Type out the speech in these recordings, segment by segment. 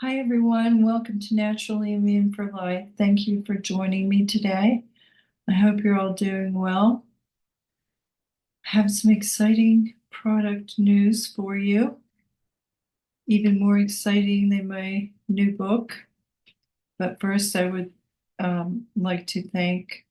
Hi, everyone. Welcome to Naturally Immune for Life. Thank you for joining me today. I hope you're all doing well. I have some exciting product news for you, even more exciting than my new book. But first, I would like to thank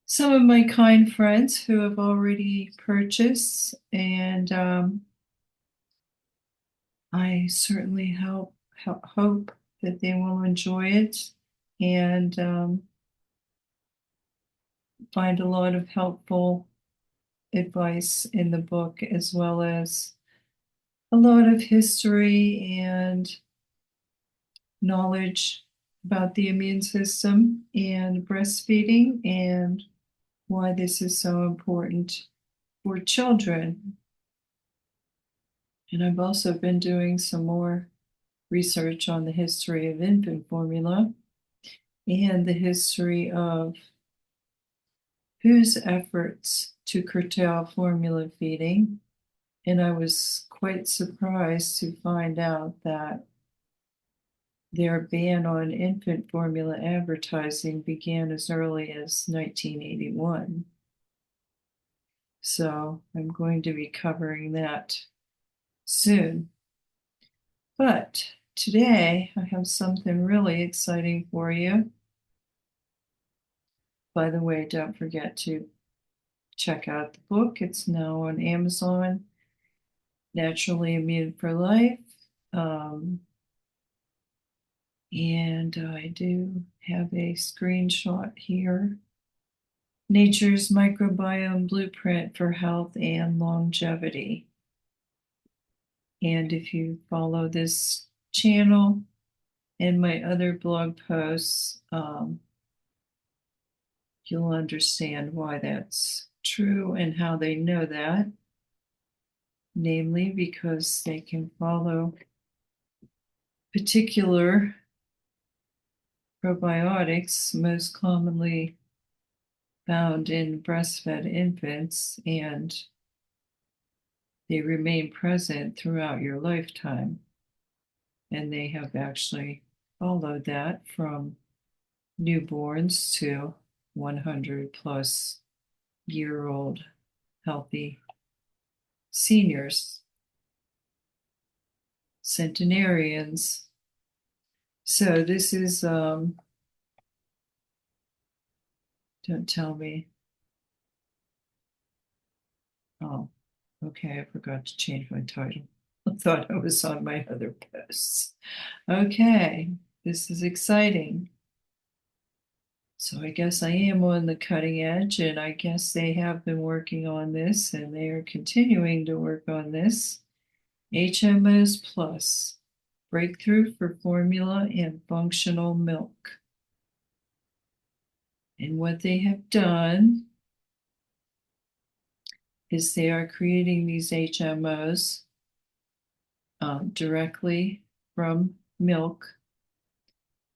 some of my kind friends who have already purchased, and I certainly hope that they will enjoy it and find a lot of helpful advice in the book, as well as a lot of history and knowledge about the immune system and breastfeeding and why this is so important for children. And I've also been doing some more research on the history of infant formula and the history of WHO's efforts to curtail formula feeding. And I was quite surprised to find out that their ban on infant formula advertising began as early as 1981. So I'm going to be covering that soon. But today I have something really exciting for you. By the way, don't forget to check out the book. It's now on Amazon, Naturally Immune for Life. Um, and I do have a screenshot here. Nature's Microbiome Blueprint for Health and Longevity. And if you follow this channel and my other blog posts, you'll understand why that's true and how they know that. Namely, because they can follow particular probiotics most commonly found in breastfed infants, and they remain present throughout your lifetime. And they have actually followed that from newborns to 100 plus year old healthy seniors, centenarians. So this is, don't tell me. Oh, okay, I forgot to change my title. I thought I was on my other posts. Okay, this is exciting. So I guess I am on the cutting edge, and I guess they have been working on this, and they are continuing to work on this. HMOs Plus, breakthrough for formula and functional milk. And what they have done is they are creating these HMOs directly from milk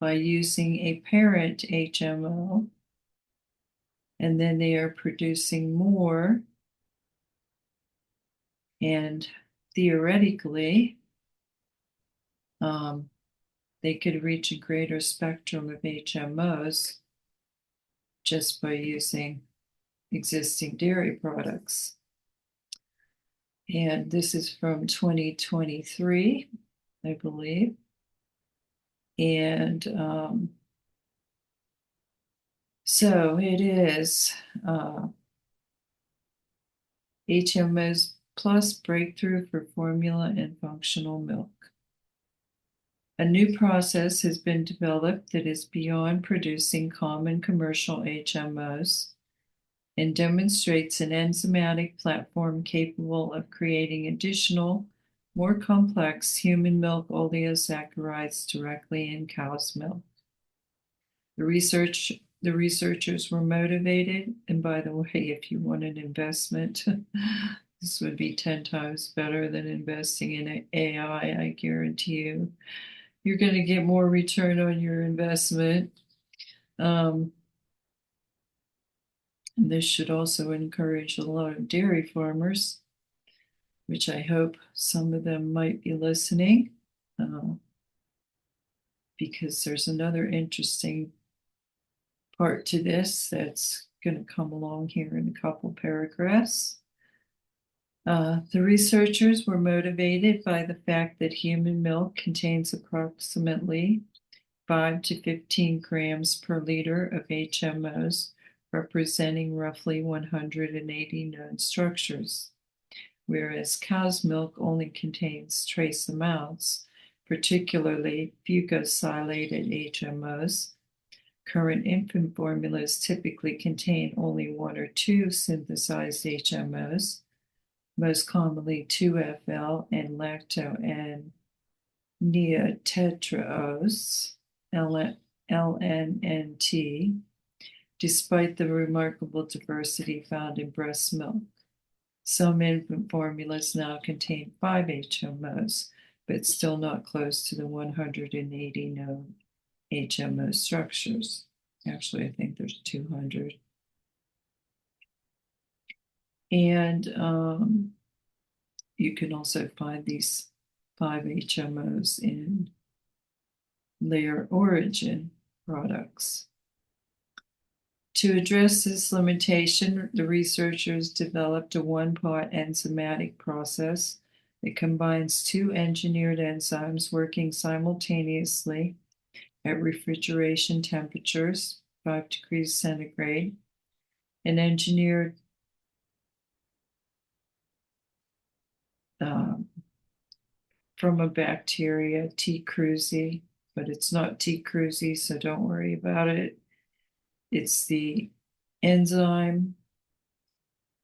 by using a parent HMO, and then they are producing more, and theoretically, they could reach a greater spectrum of HMOs just by using existing dairy products. And this is from 2023, I believe. And so it is HMOs Plus breakthrough for formula and functional milk. A new process has been developed that is beyond producing common commercial HMOs and demonstrates an enzymatic platform capable of creating additional, more complex human milk oligosaccharides directly in cow's milk. The researchers were motivated, and by the way, if you want an investment, this would be 10 times better than investing in AI. I guarantee you, you're going to get more return on your investment. And this should also encourage a lot of dairy farmers, which I hope some of them might be listening. because there's another interesting part to this that's going to come along here in a couple paragraphs. The researchers were motivated by the fact that human milk contains approximately 5 to 15 grams per liter of HMOs, representing roughly 180 known structures, whereas cow's milk only contains trace amounts, particularly fucosylated HMOs. Current infant formulas typically contain only 1 or 2 synthesized HMOs, most commonly 2FL and lacto-N-neotetraose, LNNT, despite the remarkable diversity found in breast milk. Some infant formulas now contain 5 HMOs, but still not close to the 180 known HMO structures. Actually, I think there's 200. And you can also find these 5 HMOs in layer origin products. To address this limitation, the researchers developed a one-pot enzymatic process that combines 2 engineered enzymes working simultaneously at refrigeration temperatures, 5 degrees centigrade, and engineered from a bacteria, T. cruzi, but it's not T. cruzi, so don't worry about it. It's the enzyme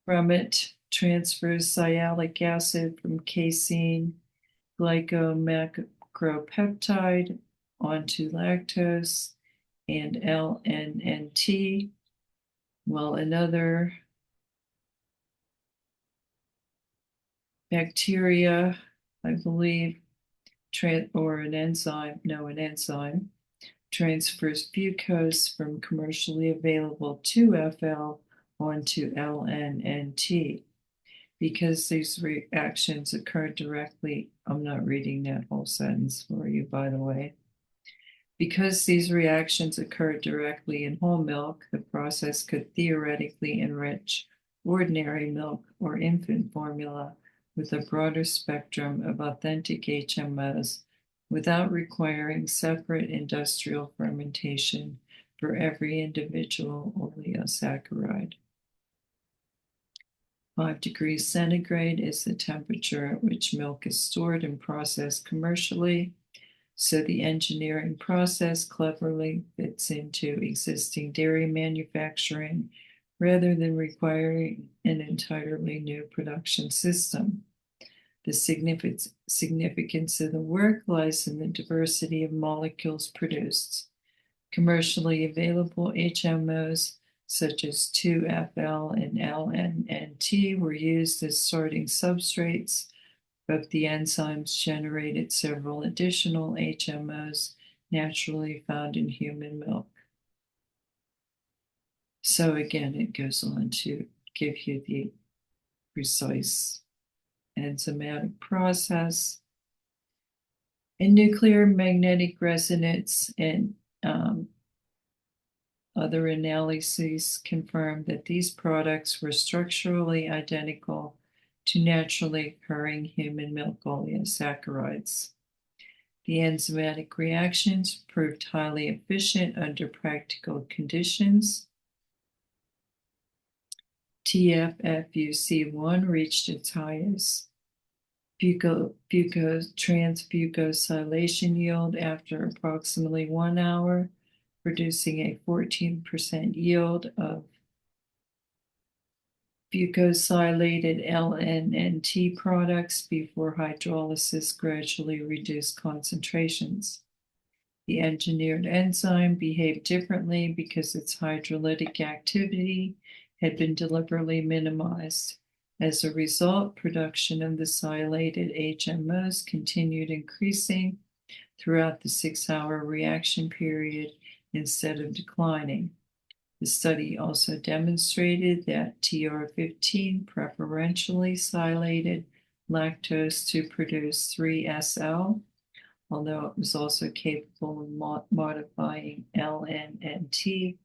from it transfers sialic acid from casein glycomacropeptide onto lactose and LNNT, while another bacteria, I believe, an enzyme transfers fucose from commercially available 2FL onto LNNT. Because these reactions occur directly, I'm not reading that whole sentence for you, by the way. Because these reactions occur directly in whole milk, the process could theoretically enrich ordinary milk or infant formula with a broader spectrum of authentic HMOs without requiring separate industrial fermentation for every individual oleosaccharide. 5 degrees centigrade is the temperature at which milk is stored and processed commercially, so the engineering process cleverly fits into existing dairy manufacturing rather than requiring an entirely new production system. The significance of the work lies in the diversity of molecules produced. Commercially available HMOs such as 2FL and LNNT were used as starting substrates, but the enzymes generated several additional HMOs naturally found in human milk. So again, it goes on to give you the precise enzymatic process. And nuclear magnetic resonance and other analyses confirmed that these products were structurally identical to naturally occurring human milk oligosaccharides. The enzymatic reactions proved highly efficient under practical conditions. TFFUC1 reached its highest transfucosylation yield after approximately 1 hour, producing a 14% yield of fucosylated LNNT products before hydrolysis gradually reduced concentrations. The engineered enzyme behaved differently because its hydrolytic activity had been deliberately minimized. As a result, production of the silated HMOs continued increasing throughout the 6-hour reaction period instead of declining. The study also demonstrated that TR15 preferentially silated lactose to produce 3SL, although it was also capable of modifying ln and T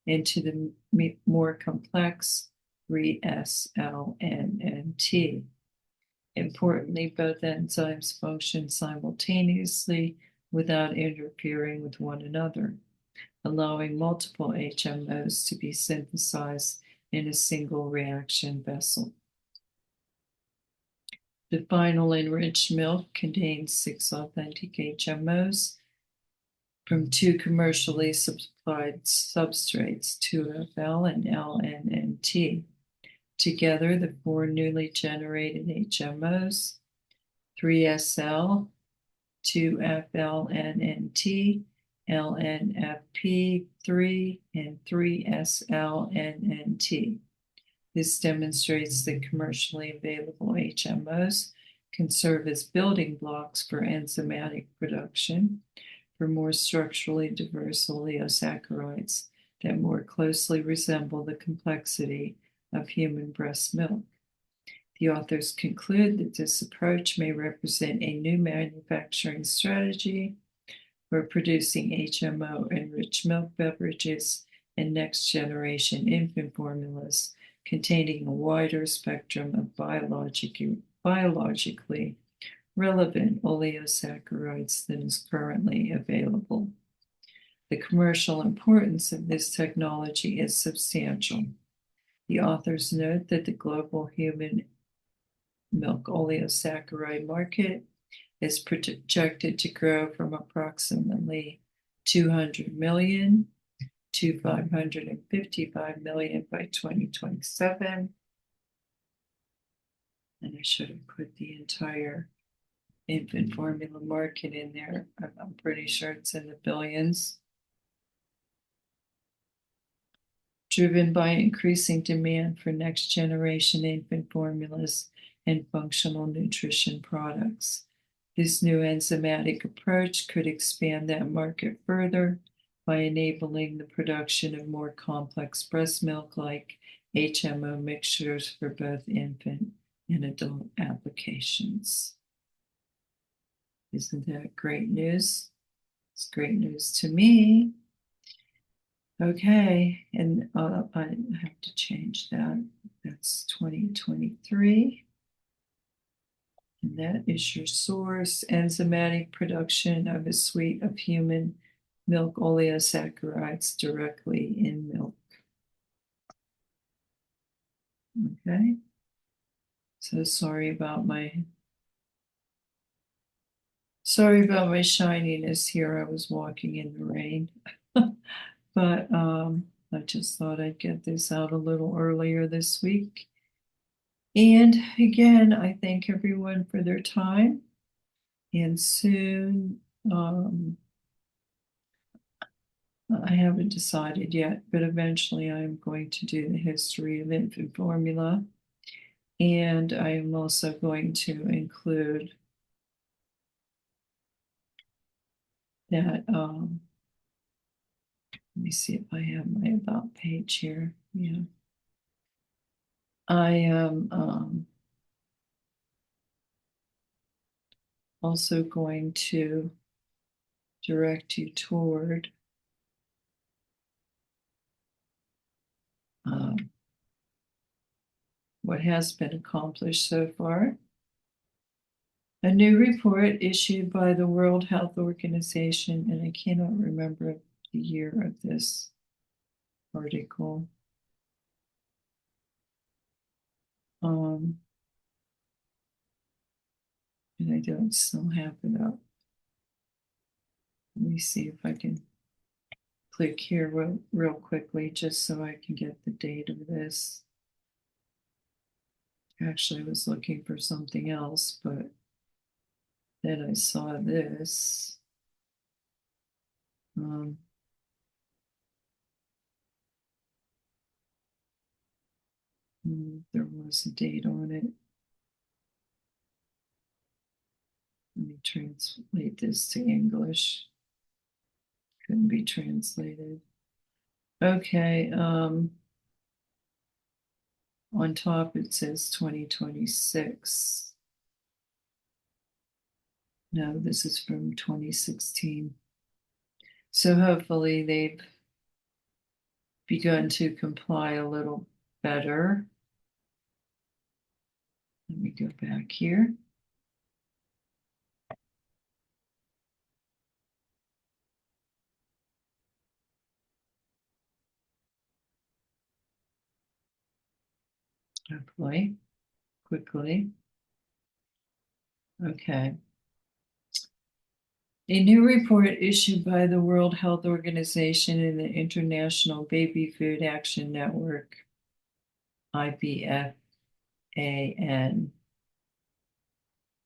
into the more complex re-SLN and T. Importantly, both enzymes function simultaneously without interfering with one another, allowing multiple HMOs to be synthesized in a single reaction vessel. The final enriched milk contains 6 authentic HMOs from 2 commercially supplied substrates, 2FL and LNNT. Together, the 4 newly generated HMOs, 3SL, 2FLNNT, LNFP3, and 3SLNNT. This demonstrates that commercially available HMOs can serve as building blocks for enzymatic production for more structurally diverse oligosaccharides that more closely resemble the complexity of human breast milk. The authors conclude that this approach may represent a new manufacturing strategy for producing HMO-enriched milk beverages and next-generation infant formulas containing a wider spectrum of biologically relevant oligosaccharides than is currently available. The commercial importance of this technology is substantial. The authors note that the global human milk oligosaccharide market is projected to grow from approximately 200 million to 555 million by 2027. And I should have put the entire infant formula market in there. I'm pretty sure it's in the billions. Driven by increasing demand for next generation infant formulas and functional nutrition products. This new enzymatic approach could expand that market further by enabling the production of more complex breast milk like HMO mixtures for both infant and adult applications. Isn't that great news? It's great news to me. Okay, and I have to change that. That's 2023. And that is your source, enzymatic production of a suite of human milk oligosaccharides directly in milk. Okay, so sorry about my shininess here. I was walking in the rain. But I just thought I'd get this out a little earlier this week. And again, I thank everyone for their time. And soon, I haven't decided yet, but eventually I'm going to do the history of infant formula. And I am also going to include that, let me see if I have my about page here. Yeah. I am also going to direct you toward what has been accomplished so far. A new report issued by the World Health Organization, and I cannot remember the year of this article. And I don't still have it up. Let me see if I can click here real quickly just so I can get the date of this. Actually, I was looking for something else, but then I saw this. There was a date on it. Let me translate this to English. Couldn't be translated. Okay. On top it says 2026. No, this is from 2016. So hopefully they've begun to comply a little better. Let me go back here. Hopefully, quickly. Okay. A new report issued by the World Health Organization and the International Baby Food Action Network, IBFAN,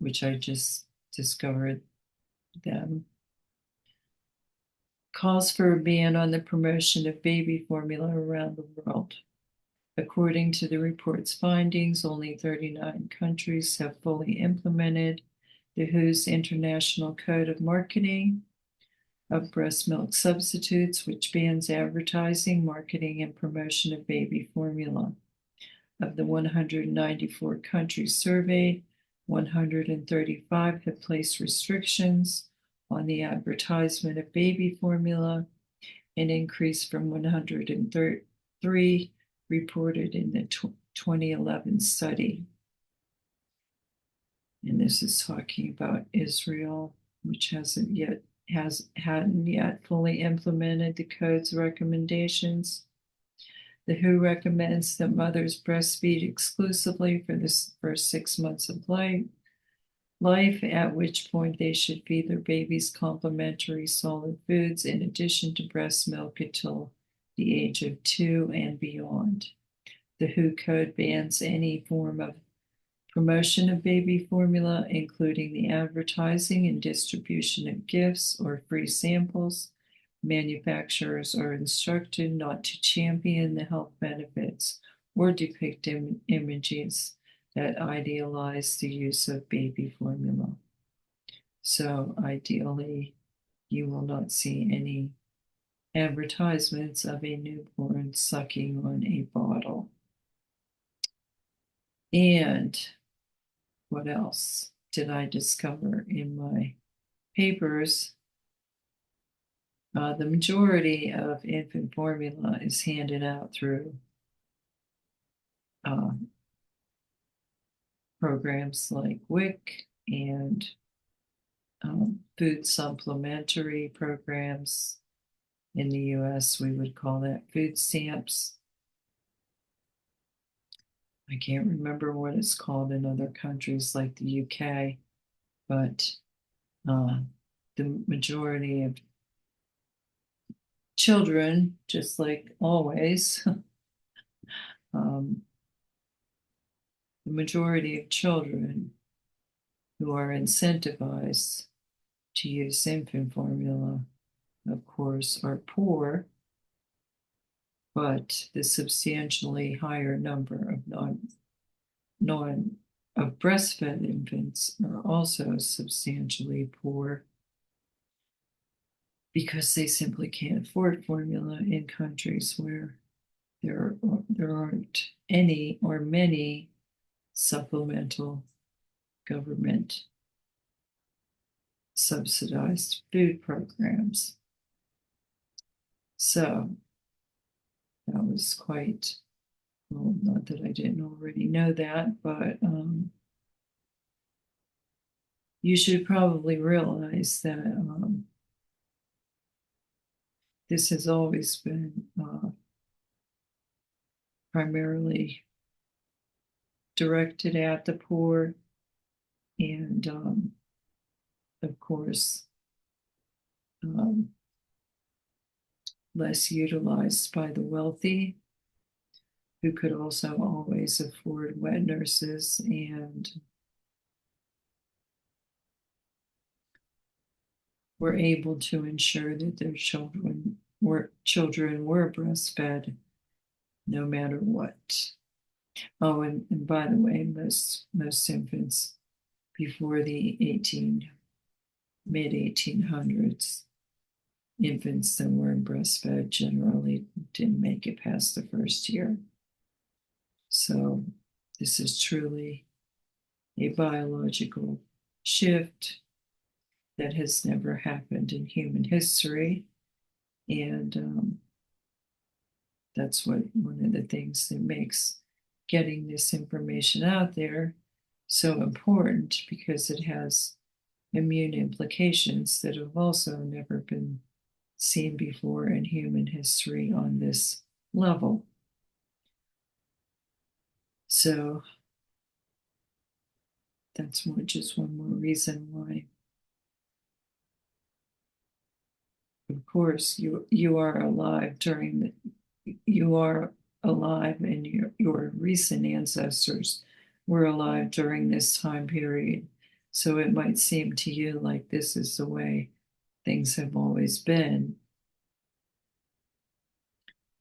which I just discovered them, calls for a ban on the promotion of baby formula around the world. According to the report's findings, only 39 countries have fully implemented the WHO's International Code of Marketing of Breast Milk Substitutes, which bans advertising, marketing, and promotion of baby formula. Of the 194 countries surveyed, 135 have placed restrictions on the advertisement of baby formula, an increase from 103 reported in the 2011 study. And this is talking about Israel, which hadn't yet fully implemented the code's recommendations. The WHO recommends that mothers breastfeed exclusively for the first 6 months of life, at which point they should feed their babies complementary solid foods in addition to breast milk until the age of 2 and beyond. The WHO code bans any form of promotion of baby formula, including the advertising and distribution of gifts or free samples. Manufacturers are instructed not to champion the health benefits or depict images that idealize the use of baby formula. So ideally, you will not see any advertisements of a newborn sucking on a bottle. And what else did I discover in my papers? The majority of infant formula is handed out through programs like WIC and food supplementary programs. In the US, we would call that food stamps. I can't remember what it's called in other countries like the UK, but the majority of children, just like always, the majority of children who are incentivized to use infant formula, of course, are poor, but the substantially higher number of breastfed infants are also substantially poor because they simply can't afford formula in countries where there aren't any or many supplemental government subsidized food programs. So that was quite, well, not that I didn't already know that, but you should probably realize that this has always been primarily directed at the poor and, of course, less utilized by the wealthy, who could also always afford wet nurses and were able to ensure that their children were breastfed no matter what. Oh, and by the way, most infants before the mid 1800s, infants that weren't breastfed generally didn't make it past the first year. So this is truly a biological shift that has never happened in human history. And that's one of the things that makes getting this information out there so important, because it has immune implications that have also never been seen before in human history on this level. So that's just one more reason why, of course, you are alive you are alive, and your recent ancestors were alive during this time period. So it might seem to you like this is the way things have always been,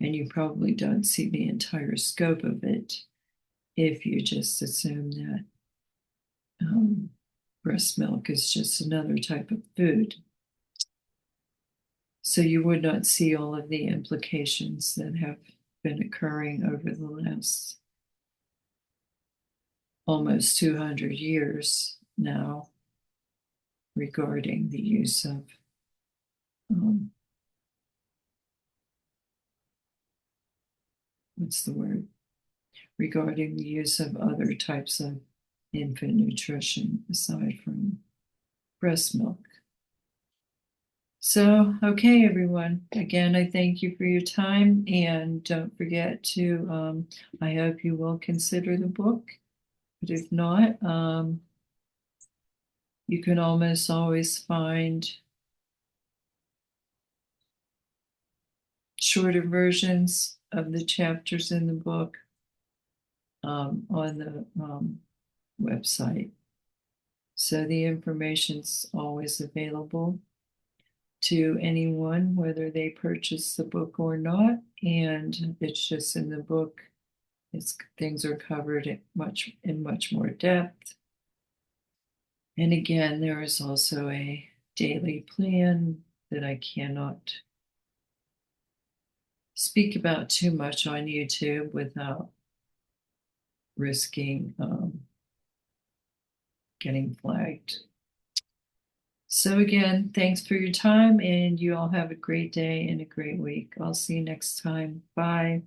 and you probably don't see the entire scope of it if you just assume that breast milk is just another type of food. So you would not see all of the implications that have been occurring over the last almost 200 years now regarding the use of what's the word? Regarding the use of other types of infant nutrition aside from breast milk. So, okay, everyone. Again, I thank you for your time, and don't forget to, I hope you will consider the book. But if not, you can almost always find shorter versions of the chapters in the book on the website. So the information's always available to anyone, whether they purchase the book or not. And it's just in the book, things are covered in much more depth. And again, there is also a daily plan that I cannot speak about too much on YouTube without risking getting flagged. So again, thanks for your time, and you all have a great day and a great week. I'll see you next time. Bye.